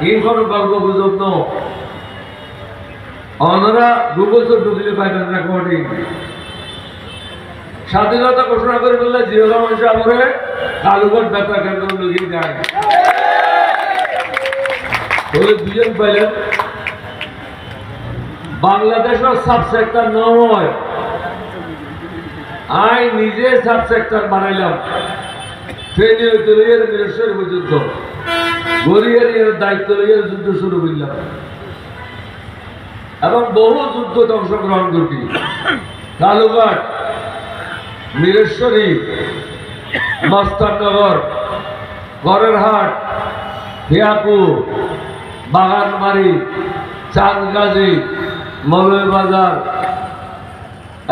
এই কোনো গল্প গুজব ন ওনারা 2 বছর ঢুকলে পাইবেন রেকর্ডিং স্বাধীনতা ঘোষণা করে বললে জিয়া রহমান সাহেবের কালুঘাট বেতা কেন্দ্র লুকিয়ে যায় বলে দুজন পাইলেন বাংলাদেশের সাব সেক্টর নয় আই নিজে সাব সেক্টর বানাইলাম ট্রেনে লইয়ের মিরেশ্বর পর্যন্ত গড়িয়ার দায়িত্ব লইয়ের যুদ্ধ শুরু করলাম এবং বহু যুদ্ধ অংশগ্রহণ করি কালুঘাট মিরেশ্বরী মস্তাননগর গড়েরহাট হিয়াপুর বাগানবাড়ি চাঁদগাজী মৌলভীবাজার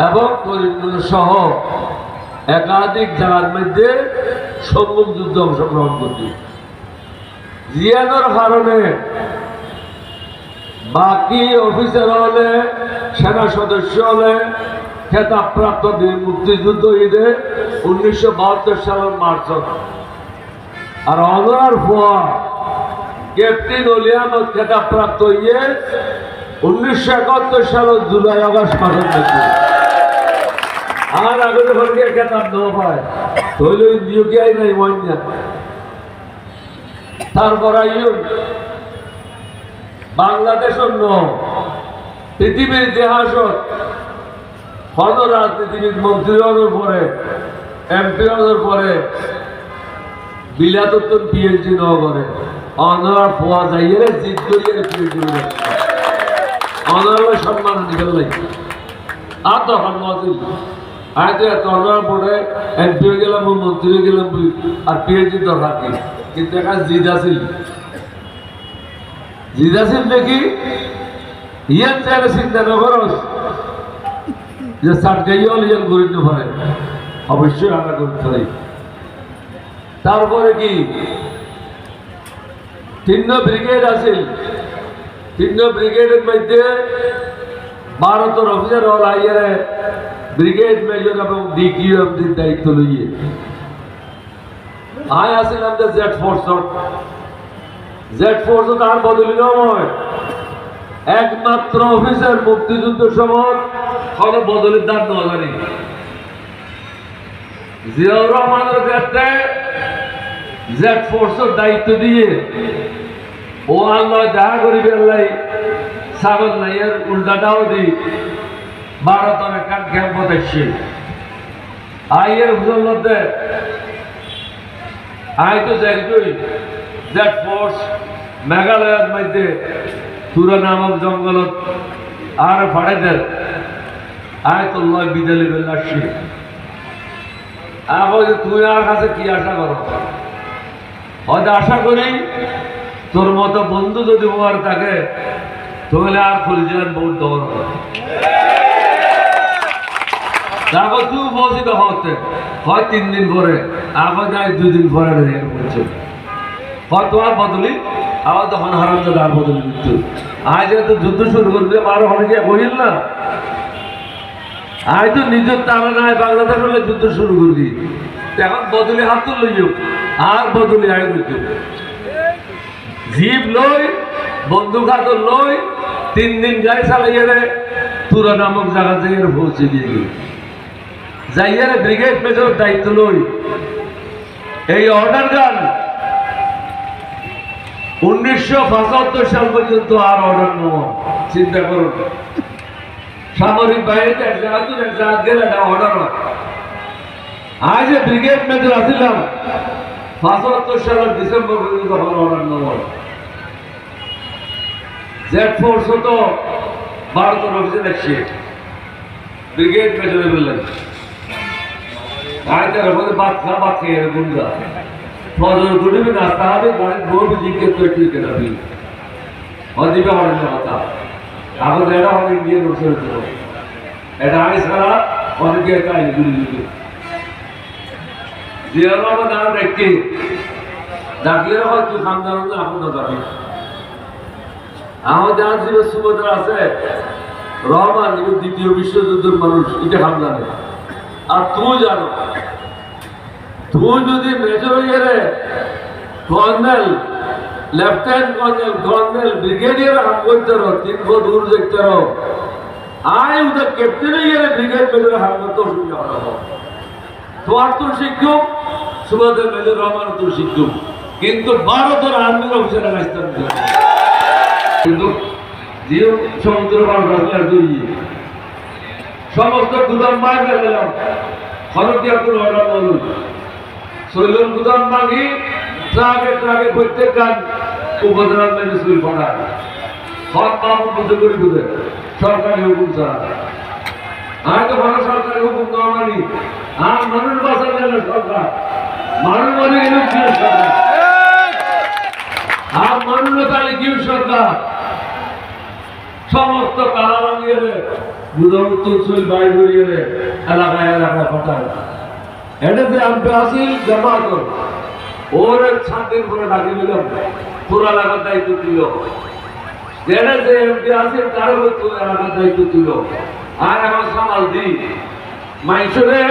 এবং করিমগঞ্জ সহ একাধিক জায়গার মধ্যে সম্মুখ যুদ্ধে অংশগ্রহণ করছি জিয়ানোর কারণে বাকি অফিসার হলে সেনা সদস্য হলে খেতাবপ্রাপ্ত বীর মুক্তিযুদ্ধ ঈদে 1972 সালের মার্চ আর অনার ফোয়া ক্যাপ্টেন অলি আহমদ খেতাবপ্রাপ্ত হইয়ে 1971 সালের জুলাই আগস্ট মাসের মধ্যে আর আগে যখন খেতাব দেওয়া পায় তৈল নিয়োগিয়াই নাই মহিনা তারপর আইন বাংলাদেশের পৃথিবীর ইতিহাসত কোন রাজনীতিবিদ মন্ত্রী হওয়ার পরে এমপি হওয়ার পরে বিলাতত্তর পিএইচডি নেওয়া করে অনারা পোয়া যাইয়ে জিত করিয়ে পিএইচডি অনারা সম্মান নিকাল লাগছে আর তখন নজিল আয়তো এত অনার পরে এমপি হয়ে গেলাম মন্ত্রী হয়ে গেলাম আর পিএইচডি দরকার কি কিন্তু এখানে জিদ আছিল দেখি ইয়ান চাইলে চিন্তা নকরস যে সার্জাইল ইয়ান গরিব পারে অবশ্যই আমরা করতে পারি তারপরে কি 3 ব্রিগেড আছে 3 ব্রিগেডের মধ্যে 12 অফিসার হল আইয়ারে ব্রিগেড মেজর এবং ডিকিউ এমডির দায়িত্ব লইয়ে আয় আসিলাম যে জেড ফোর্স তার বদলি নয় একমাত্র অফিসার মুক্তিযুদ্ধ সময় কোন বদলির দান নেওয়া জানি জিয়াউর রহমানের ক্ষেত্রে জেড ফোর্সের দায়িত্ব দিয়ে ও আল্লাহ দেখা করিবে আল্লাহ সাগর নাইয়ের উল্টাটাও দি 12 তনে কান ক্যাম্প দেখছি আইয়ের মধ্যে আই তো যাইতই জেড ফোর্স মেঘালয়ের মধ্যে তুরা নামক জঙ্গলত আর ফাড়াইদের আয় তো লয় বিদালি বেলাসি আবার তুই আর কাছে কি আশা করো হয়তো আশা করি তোর মতো বন্ধু যদি হওয়ার থাকে তাহলে আর খুলছিলেন বহুত দৌড় তারপর তুই বলছি তো হতে হয় 3 দিন পরে আবার যাই 2 দিন পরে বলছে হয় তোমার বদলি আবার তখন হারাম আর বদলি মৃত্যু আজ যেহেতু যুদ্ধ শুরু করবে আরো অনেকে বহিল না আজ তো নিজের তারা নাই বাংলাদেশ হলে যুদ্ধ শুরু করবি এখন বদলি হাত তো লইও আর বদলি আয় লইতে জীব লই বন্দুক হাত লই 3 দিন যাই চালাইয়ে রে তুরা নামক জায়গা থেকে পৌঁছে দিয়ে গেল যাইয়ে ব্রিগেড মেজর দায়িত্ব লই এই অর্ডার গান 1975 সাল পর্যন্ত আর অর্ডার নেওয়া চিন্তা করুন সামরিক বাহিনীতে এক জায়গা গেলে একটা অর্ডার হয় আজ যে ব্রিগেড মেজর আসিলাম 75 সালের ডিসেম্বর পর্যন্ত অর্ডার নেওয়া জেড ফোর্স তো 12 অফিসে দেখছি ব্রিগেড মেজরে বললেন আজ তার মধ্যে বাদ খেয়ে গুন্ডা ফজর গুড়িবে নাস্তা হবে গাড়ির বউ জিজ্ঞেস করে ঠিক আছে অদিবে অনেক কথা এখন এটা অনেক দিয়ে বসে হতো এটা আগে ছাড়া অনেকে তাই গুলি দিতে যে আমার নাম দেখতে ডাকলে হয় তুই খান জানো না এখন না যাবি আমার যার জীবের সুভদ্রা আছে রহমান 2য় বিশ্বযুদ্ধের মানুষ এটা খান জানে আর তুই জানো তুই যদি মেজর হয়ে কর্নেল লেফটেন্যান্ট কর্নেল ব্রিগেডিয়ার হাম করতে রো 3 ফুট দূর দেখতে রো আয় উদা ক্যাপ্টেন ইয়ারে ব্রিগেড মেজর হাম করতে শুনে হলো তো আর তো শিক্ষক সুবাদের মেজর রহমান তো শিক্ষক কিন্তু ভারতের আর্মির অফিসার রাস্তা কিন্তু জিও সমুদ্র পার রাস্তার দুই সমস্ত গুদাম বাইরে গেলাম খরকিয়া কোন অর্ডার বলুন শৈলন গুদাম ভাঙি ট্রাকে ট্রাকে প্রত্যেক গান উপজেলার মেনে স্কুল পড়ায় সব বাবু বুঝে করে বুঝে সরকারি হুকুম ছাড়া আমি তো ভালো সরকারি হুকুম না মানি আর মানুষ বাঁচার গেলে সরকার মানুষ মনে গেলে কি সরকার আর মানুষ তাহলে কি সরকার সমস্ত কালা রঙিয়ে বুধা উত্তর শৈল বাড়ি ঘুরিয়ে এলাকায় এলাকায় পাঠায় এটা যে আমি আসি জমা কর ওর ছাদের উপরে ডাকি দিলাম পুরো এলাকার দায়িত্ব দিল এটা যে এমপি আছে তারও এলাকার দায়িত্ব দিল আর আমার সামাল দি মাইসরে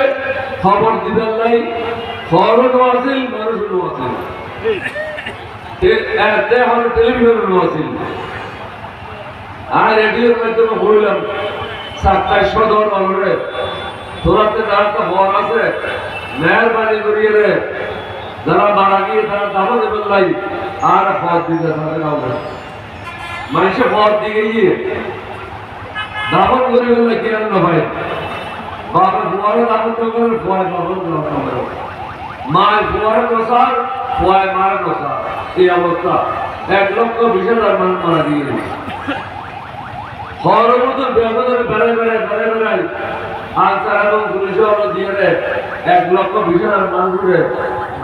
খবর দিবেন নাই খবরও আছে মানুষও আছে এখন টেলিভিশনও আছে আর রেডিওর মাধ্যমে বললাম 27 সদর অলরে তোরাতে যারা তো বর আছে মেহরবানি করিয়ে রে যারা মারা গিয়ে তারা দাবা দেবেন লাই আর পথ দিতে থাকে মানুষের পথ দিকে গিয়ে দাবন করিবেন না কেন না ভাই বাবার ফুয়ারে দাবন করেন ফুয়ায় বাবার মায়ের ফুয়ারে নসার ফুয়ায় মায়ের নসার এই অবস্থা 1,20,000 মানুষ মারা গিয়ে হওয়ার মতো ব্যবধানে বেড়ায় আনসার এবং পুলিশে আমরা দিয়ে দেয় 1,20,000 মানুষের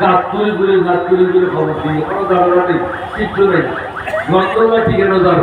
গাছ তুলি করে খবর দিয়ে কোনো দাঁড়ানো নেই কিচ্ছু নেই যন্ত্রণা টিকে নজর